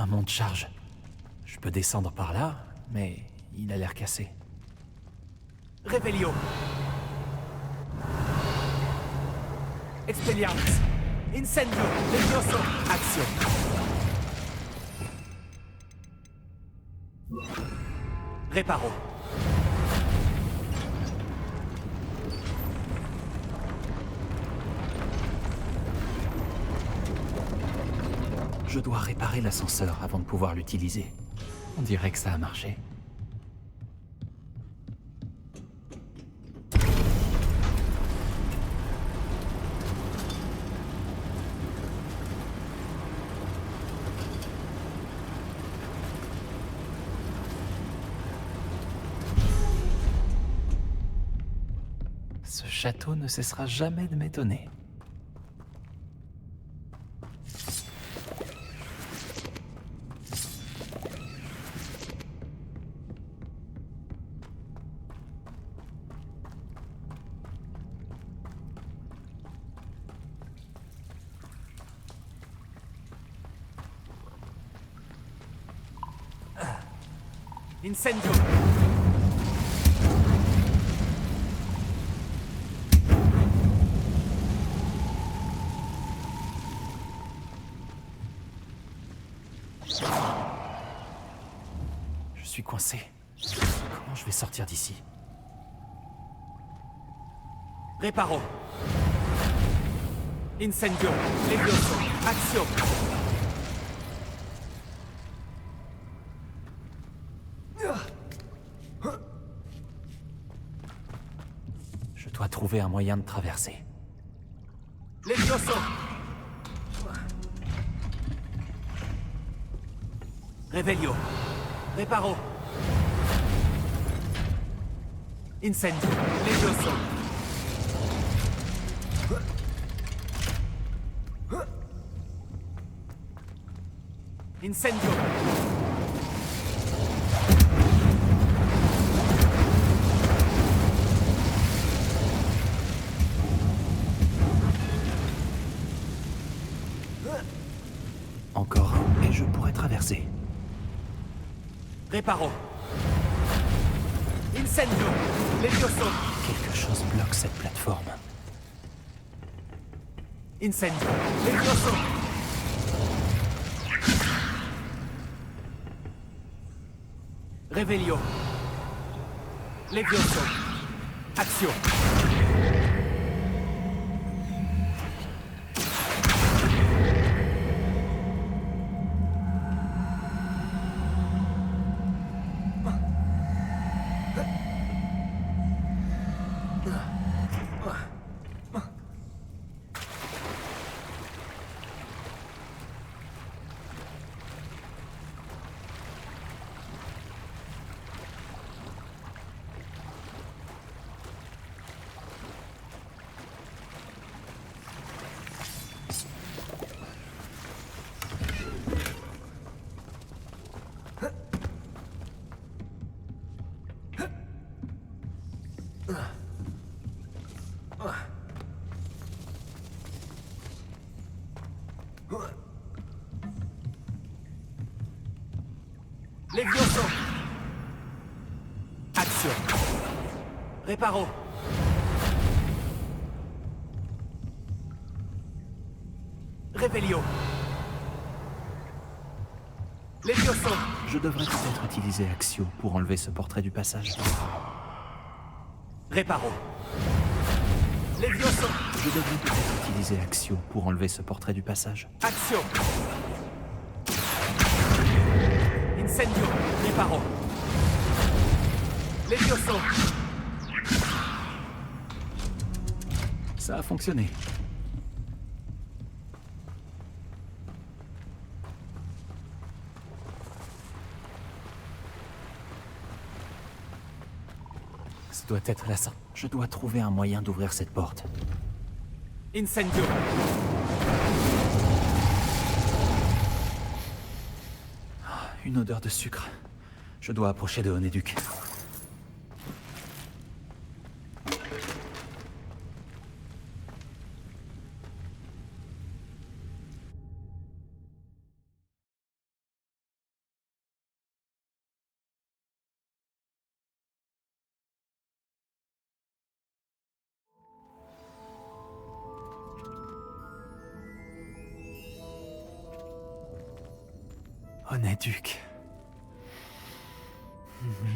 Un mont de charge. Je peux descendre par là, mais il a l'air cassé. Revelio. Expelliarmus. Incendio. Levioso. Action. Reparo. Je dois réparer l'ascenseur avant de pouvoir l'utiliser. On dirait que ça a marché. Ce château ne cessera jamais de m'étonner. Incendio. Je suis coincé. Comment je vais sortir d'ici? Reparo. Incendio. Levioso. Action. Je dois trouver un moyen de traverser. Levioso. Revelio. Reparo. Incendio. Levioso. Incendio. Encore un, et je pourrais traverser. Reparo. Incendio. Levioso. Quelque chose bloque cette plateforme. Incendio. Levioso. Revelio. Levioso. Action. Levioso. Action. Reparo. Revelio. Levioso. Je devrais peut-être utiliser Axio pour enlever ce portrait du passage. Reparo. Levioso. Je devrais peut-être utiliser Axio pour enlever ce portrait du passage. Action. Incendio. Reparo. Levioso. Ça a fonctionné. Ça doit être la sorte. Je dois trouver un moyen d'ouvrir cette porte. Incendio. Une odeur de sucre. Je dois approcher de Honeduc. Honnête Duc.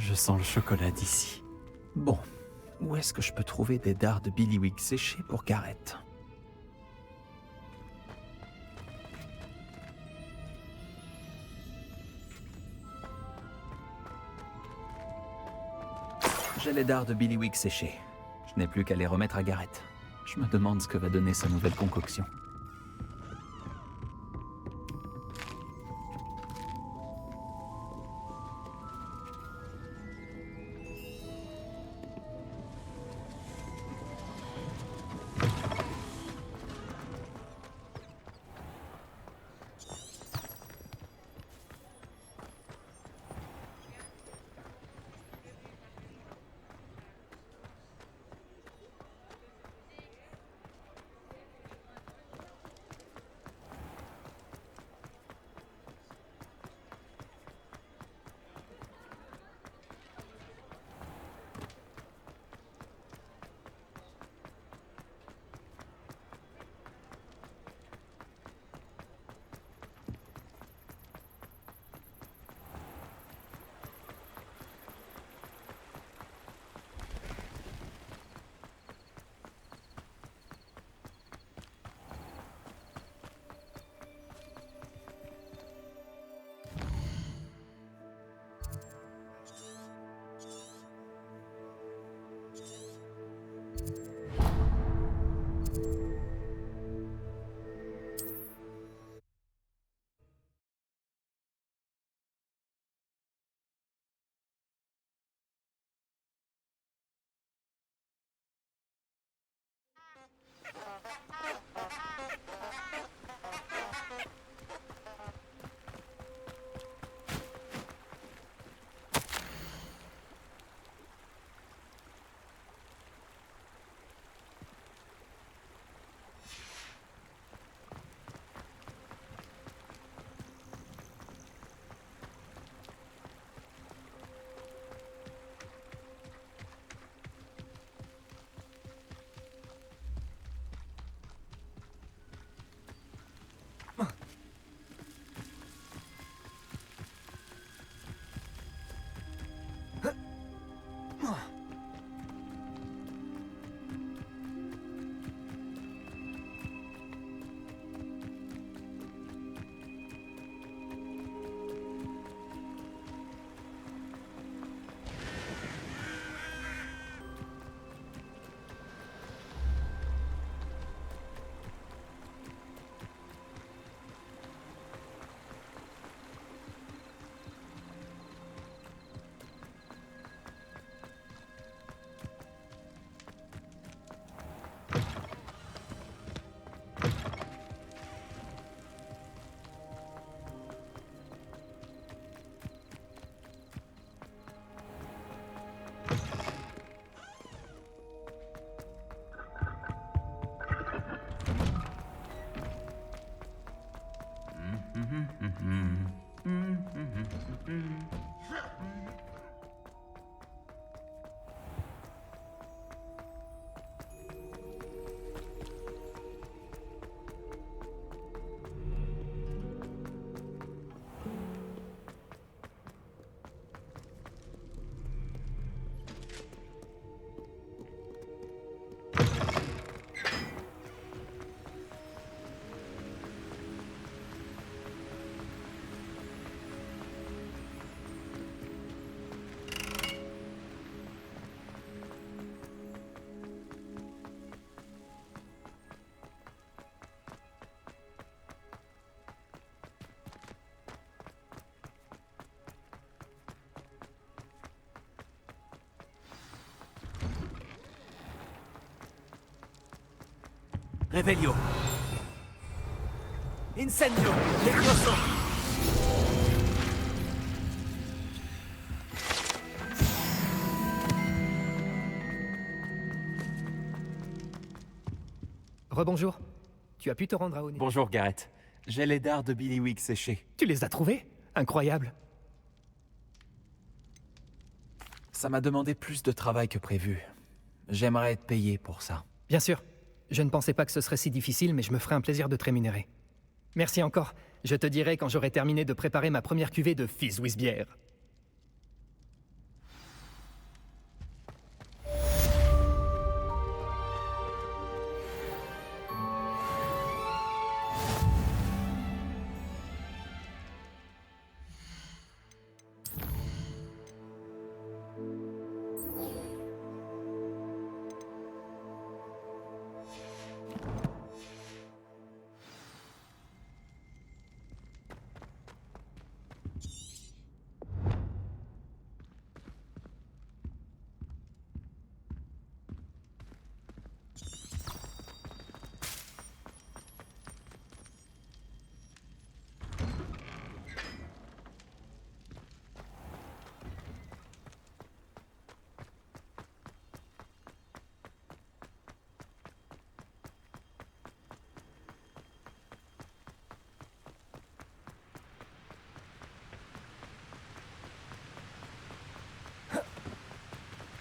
Je sens le chocolat d'ici. Bon, où est-ce que je peux trouver des dards de Billywig séchés pour Garrett? J'ai les dards de Billywig séchés. Je n'ai plus qu'à les remettre à Garrett. Je me demande ce que va donner sa nouvelle concoction. Revelio. Incendio. Levioso. Rebonjour. Tu as pu te rendre à Oni? Bonjour Garrett. J'ai les dards de Billywig séchés. Tu les as trouvés? Incroyable. Ça m'a demandé plus de travail que prévu. J'aimerais être payé pour ça. Bien sûr. Je ne pensais pas que ce serait si difficile, mais je me ferai un plaisir de te rémunérer. Merci encore. Je te dirai quand j'aurai terminé de préparer ma première cuvée de Fizz with bière.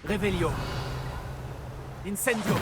Revelio. Incendio.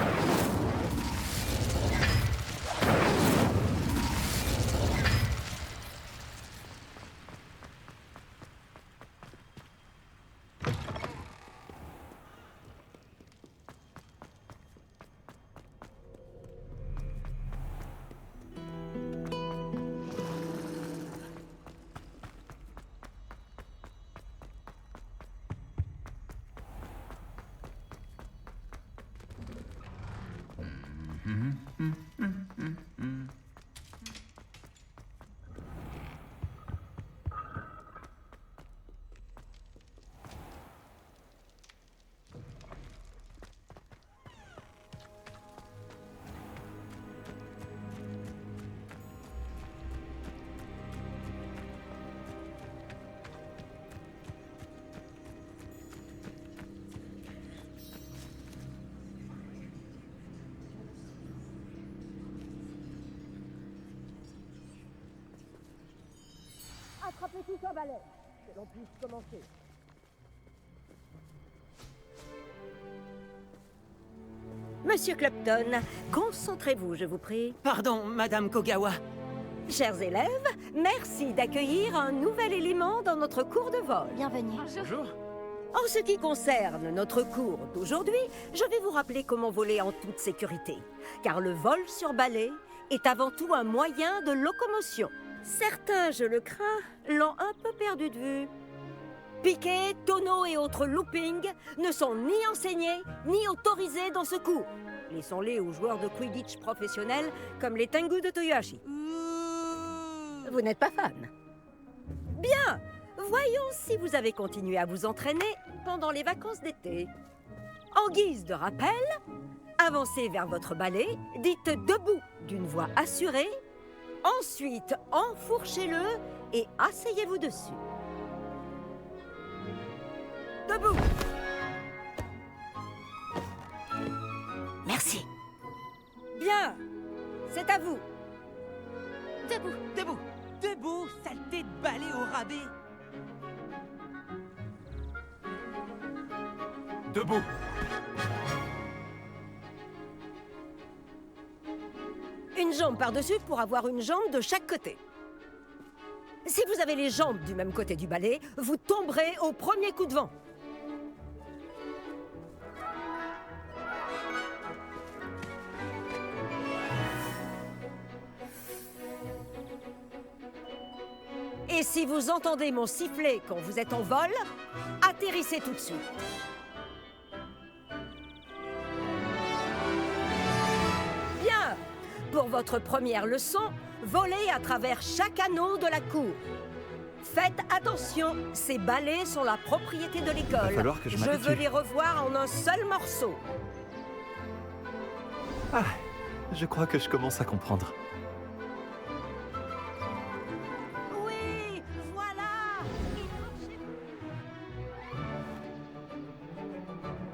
Attrapez tous un balai, que l'on puisse commencer. Monsieur Clopton, concentrez-vous, je vous prie. Pardon, Madame Kogawa. Chers élèves, merci d'accueillir un nouvel élément dans notre cours de vol. Bienvenue. Bonjour. En ce qui concerne notre cours d'aujourd'hui, je vais vous rappeler comment voler en toute sécurité. Car le vol sur balai est avant tout un moyen de locomotion. Certains, je le crains, l'ont un peu perdu de vue. Piquet, tonneaux et autres loopings ne sont ni enseignés ni autorisés dans ce cours. Laissons-les aux joueurs de Quidditch professionnels comme les Tengu de Toyohashi. Vous n'êtes pas fan? Bien! Voyons si vous avez continué à vous entraîner pendant les vacances d'été. En guise de rappel, avancez vers votre balai, dites debout d'une voix assurée, ensuite enfourchez-le et asseyez-vous dessus. Debout! Merci. Bien, c'est à vous. Debout. Debout. Debout, saleté de balai au rabais. Debout. Une jambe par-dessus pour avoir une jambe de chaque côté. Si vous avez les jambes du même côté du balai, vous tomberez au premier coup de vent. Et si vous entendez mon sifflet quand vous êtes en vol, atterrissez tout de suite. Bien! Pour votre première leçon, volez à travers chaque anneau de la cour. Faites attention, ces balais sont la propriété de Il va l'école. falloir que je Je m'habitue. veux les revoir en un seul morceau. Ah, je crois que je commence à comprendre. Oui, voilà!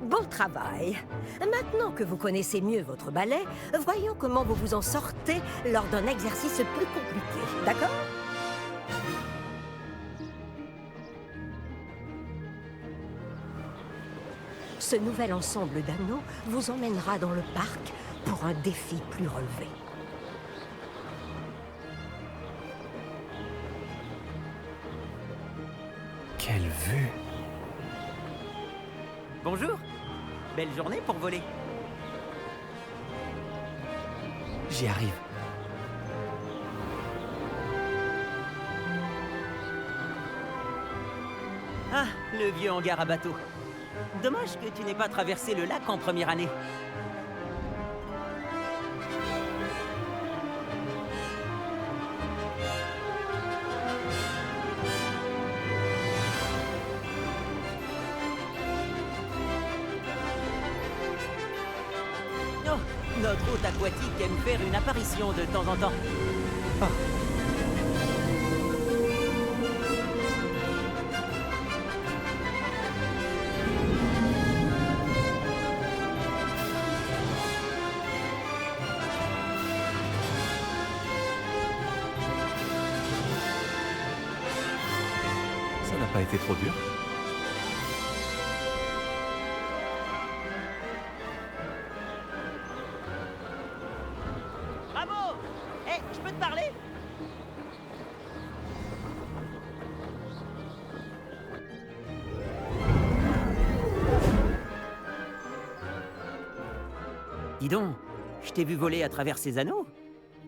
Bon travail. Maintenant que vous connaissez mieux votre balai, voyons comment vous vous en sortez lors d'un exercice plus compliqué. D'accord? Ce nouvel ensemble d'anneaux vous emmènera dans le parc pour un défi plus relevé. Quelle vue! Bonjour. Belle journée pour voler. J'y arrive. Ah, le vieux hangar à bateau. Dommage que tu n'aies pas traversé le lac en première année. Oh, notre hôte aquatique aime faire une apparition de temps en temps. Ça n'a pas été trop dur. Bravo! Hé, je peux te parler? Dis donc, je t'ai vu voler à travers ces anneaux.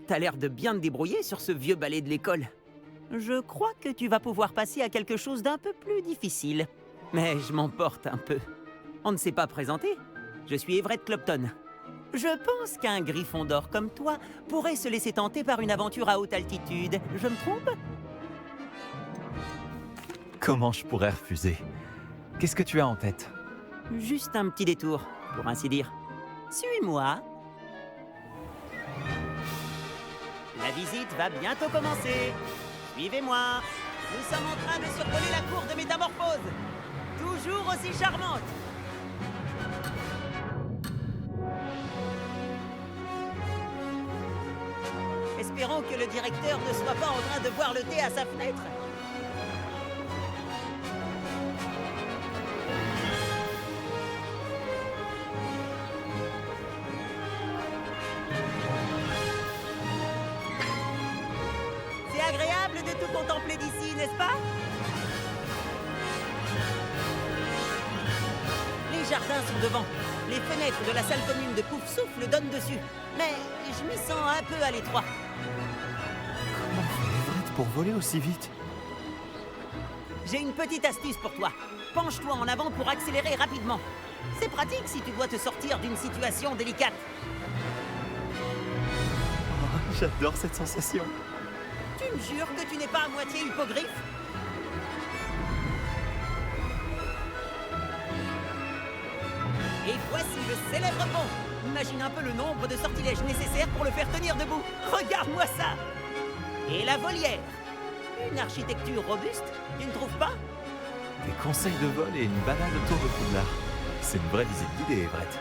T'as l'air de bien te débrouiller sur ce vieux balai de l'école. Je crois que tu vas pouvoir passer à quelque chose d'un peu plus difficile. Mais je m'emporte un peu. On ne s'est pas présenté. Je suis Everett Clopton. Je pense qu'un griffon d'or comme toi pourrait se laisser tenter par une aventure à haute altitude. Je me trompe? Comment je pourrais refuser? Qu'est-ce que tu as en tête? Juste un petit détour, pour ainsi dire. Suis-moi. La visite va bientôt commencer. Suivez-moi. Nous sommes en train de survoler la cour de métamorphose. Toujours aussi charmante. Espérons que le directeur ne soit pas en train de boire le thé à sa fenêtre. C'est agréable de tout contempler d'ici, n'est-ce pas? Les jardins sont devant. Les fenêtres de la salle commune de Pouf-Souffle donnent dessus. Mais je m'y sens un peu à l'étroit. Comment fait Everett pour voler aussi vite? J'ai une petite astuce pour toi. Penche-toi en avant pour accélérer rapidement. C'est pratique si tu dois te sortir d'une situation délicate. Oh, j'adore cette sensation. Tu me jures que tu n'es pas à moitié hippogriffe? Et voici le célèbre pont. Imagine un peu le nombre de sortilèges nécessaires pour le faire tenir debout. Regarde-moi ça! Et la volière. Une architecture robuste, tu ne trouves pas? Des conseils de vol et une balade autour de Poudlard. C'est une vraie visite guidée, Everett.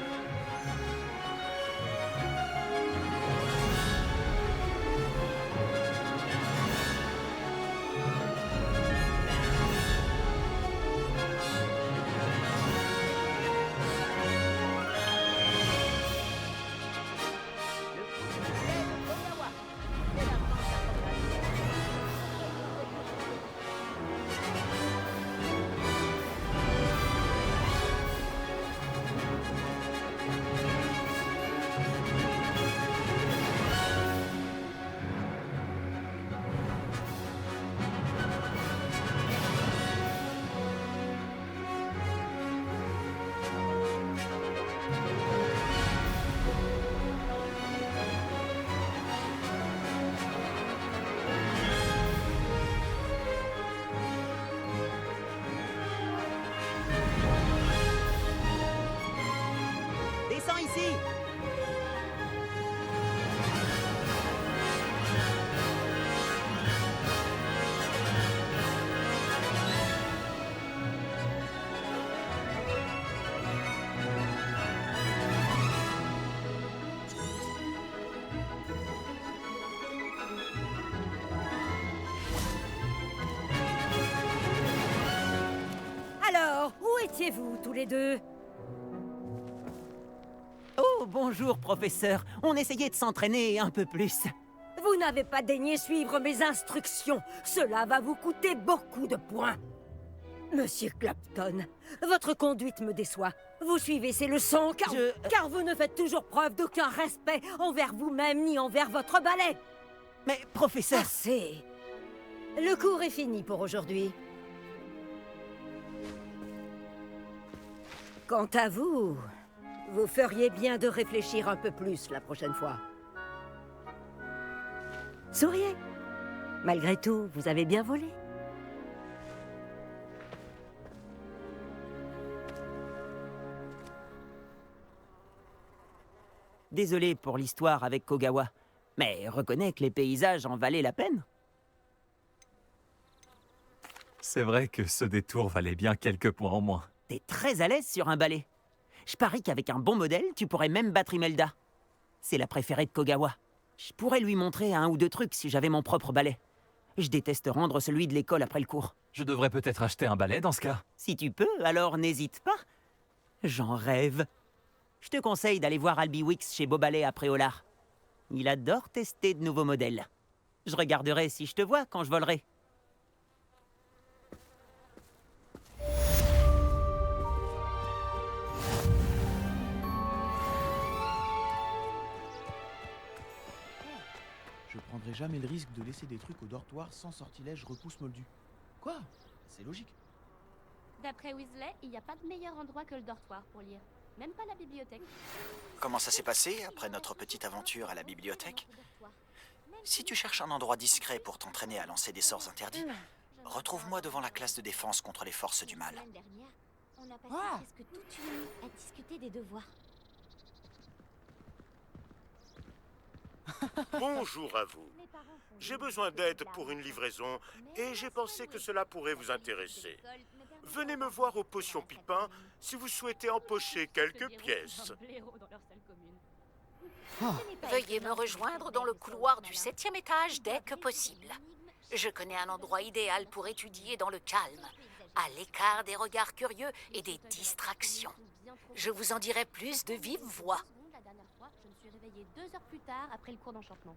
Descends ici. Alors, où étiez-vous tous les deux? Oh, bonjour, professeur. On essayait de s'entraîner un peu plus. Vous n'avez pas daigné suivre mes instructions. Cela va vous coûter beaucoup de points. Monsieur Clapton, votre conduite me déçoit. Vous suivez ces leçons car vous ne faites toujours preuve d'aucun respect envers vous-même ni envers votre ballet. Mais, professeur... Assez. Le cours est fini pour aujourd'hui. Quant à vous, vous feriez bien de réfléchir un peu plus la prochaine fois. Souriez. Malgré tout, vous avez bien volé. Désolé pour l'histoire avec Kogawa, mais reconnais que les paysages en valaient la peine. C'est vrai que ce détour valait bien quelques points en moins. T'es très à l'aise sur un balai. Je parie qu'avec un bon modèle, tu pourrais même battre Imelda. C'est la préférée de Kogawa. Je pourrais lui montrer un ou deux trucs si j'avais mon propre balai. Je déteste rendre celui de l'école après le cours. Je devrais peut-être acheter un balai dans ce cas. Si tu peux, alors n'hésite pas. J'en rêve. Je te conseille d'aller voir Albie Wix chez Beauballet à Préolard. Il adore tester de nouveaux modèles. Je regarderai si je te vois quand je volerai. Je prendrai jamais le risque de laisser des trucs au dortoir sans sortilège repousse moldu. Quoi? C'est logique. D'après Weasley, il n'y a pas de meilleur endroit que le dortoir pour lire. Même pas la bibliothèque. Comment ça s'est passé après notre petite aventure à la bibliothèque? Si tu cherches un endroit discret pour t'entraîner à lancer des sorts interdits, retrouve-moi devant la classe de défense contre les forces du mal. La semaine dernière, on a passé presque toute une nuit à discuter des devoirs. Bonjour à vous. J'ai besoin d'aide pour une livraison et j'ai pensé que cela pourrait vous intéresser. Venez me voir aux potions Pipin si vous souhaitez empocher quelques pièces. Veuillez me rejoindre dans le couloir du 7e étage dès que possible. Je connais un endroit idéal pour étudier dans le calme, à l'écart des regards curieux et des distractions. Je vous en dirai plus de vive voix. La dernière fois, je me suis réveillée 2 heures plus tard après le cours d'enchantement.